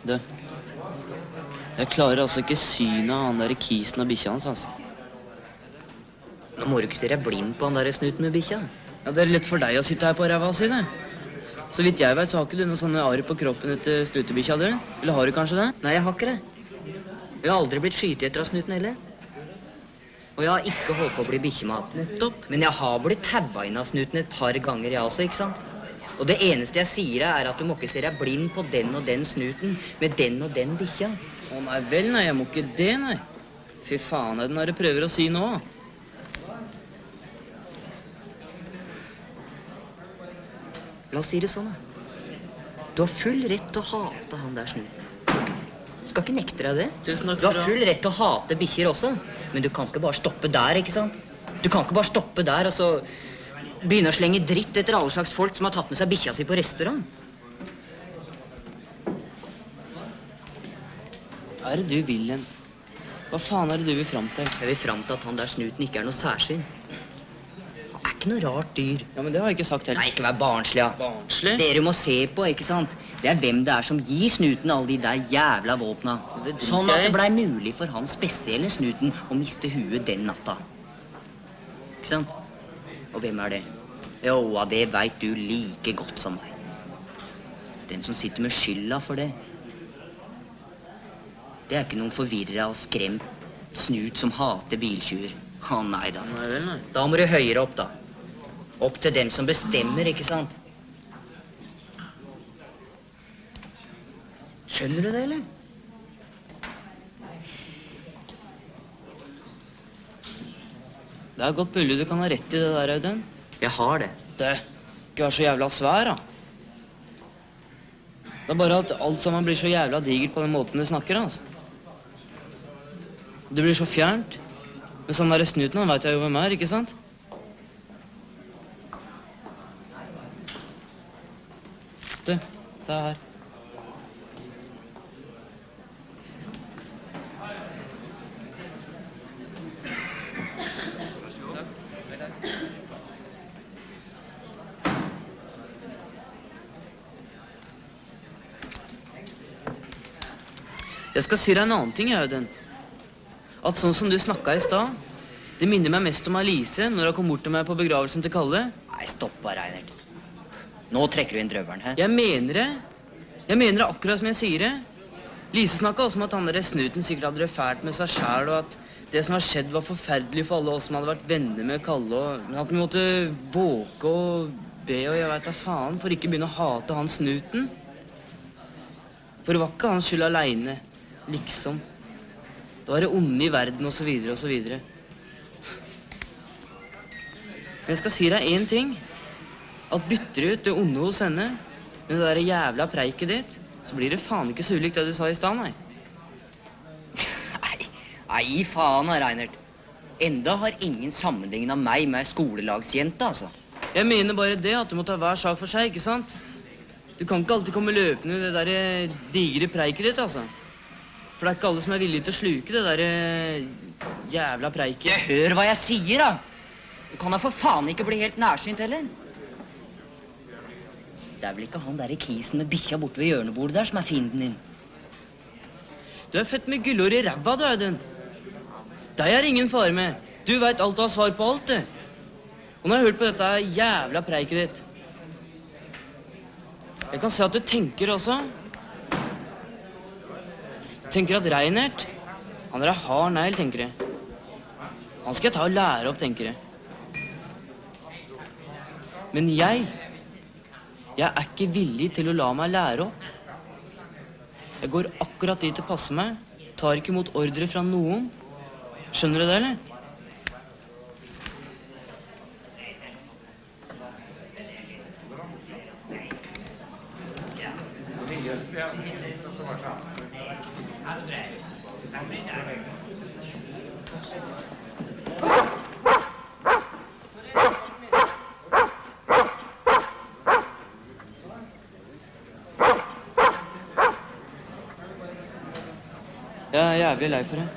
Du, jeg klarer altså ikke synet av han der kisen og bikkja hans, altså. Nå må du ikke se deg blind på han der snuten med bikkja. Ja, det er lett for deg å sitte her på ræva si, det. Så vidt jeg vet, så har ikke du noen sånne arr på kroppen etter slutebikkja, du? Eller har du kanskje det? Nei, jeg har ikke det. Jeg har aldri blitt skytet etter av snuten heller. Og jeg har ikke holdt på å bli bikkjemat. Nettopp. Men jeg har blitt tabba inn av snuten et par ganger, jeg også, ikke sant? Og det eneste jeg sier er at du må ikke se deg blind på den og den snuten med den og den bikkja. Å nei vel, nei, jeg må ikke det, nei. Fy faen, er det når du prøver å si nå? La oss si det sånn, da. Du har full rett til å hate han der snuten. Skal ikke nekte deg det. Tusen takk du har full rett til å hate bikkjer også, men du kan ikke bare stoppe der, ikke sant? Du kan ikke bare stoppe der og så begynne å slenge dritt etter alle slags folk som har tatt med seg bikkja si på restaurant. Hva er det du vil, Len? Hva faen er det du vil fram til? Jeg vil fram til at han der snuten ikke er noe særsyn. Han er ikke noe rart dyr. Ja, men det har jeg ikke sagt heller. Nei, ikke vær barnslig, ja. Barnslig? Dere må se på, ikke sant? Det er hvem det er som gir snuten alle de der jævla våpna. Sånn at det blei mulig for han spesielle snuten å miste huet den natta. Ikke sant? Og hvem er det? Jo, det vet du like godt som meg. Den som sitter med skylda for det. Det er ikke noen forvirret og skremt snut som hater biltjuver. Nei da. Nei vel, nei. Da må du høyere opp, da. Opp til dem som bestemmer, ikke sant? Skjønner du det, eller? Det er godt mulig du kan ha rett i det der, Audun. Jeg har det. Det, ikke vær så jævla svær, da. Det er bare at alt sammen blir så jævla digert på den måten du snakker, altså. Det blir så fjernt. Men sånn der snuten, han vet jeg jo hvem er, ikke sant? Det er her. Jeg skal si deg en annen ting, Audun. At sånn som du snakket i sted, det minner meg mest om Alice når hun kom bort til meg på begravelsen til Kalle. Nei, stopp bare, Reinert. Nå trekker du inn drøveren, hæ? Jeg mener det. Jeg mener det akkurat som jeg sier det. Lise snakket også om at han der snuten sikkert hadde det fælt med seg selv, og at det som har skjedd var forferdelig for alle oss som hadde vært venner med Kalle, men at vi måtte våke og be, og jeg vet da faen, for ikke begynne å hate han snuten. For det var ikke hans skyld alene. Liksom. Det var det onde i verden, og så videre, og så videre. Men jeg skal si deg en ting. At bytter du ut det onde hos henne med det der jævla preiket ditt, så blir det faen ikke så ulikt det du sa i sted, nei. Nei, faen, Reinert. Enda har ingen sammenlignet meg med skolelagsjente, altså. Jeg mener bare det, at du må ta hver sak for seg, ikke sant? Du kan ikke alltid komme løpende med det der digre preiket ditt, altså. For det er ikke alle som er villige til å sluke det der jævla preiket. Jeg hører hva jeg sier, da. Du kan da for faen ikke bli helt nærsynt, heller. Det er vel ikke han der i kisen med bikkja borte ved hjørnebordet der som er fienden din? Du er fett med gullår i ræva, du, Audun. Deg er ingen fare med. Du vet alt og har svar på alt, du. Og nå har jeg hørt på dette jævla preiket ditt. Jeg kan se at du tenker også. Du tenker at Reinert, han er hard negl, tenker jeg. Han skal jeg ta og lære opp, tenker jeg. Men jeg er ikke villig til å la meg lære opp. Jeg går akkurat dit det passer meg, tar ikke imot ordre fra noen. Skjønner du det, eller? Jeg er jævlig lei for det.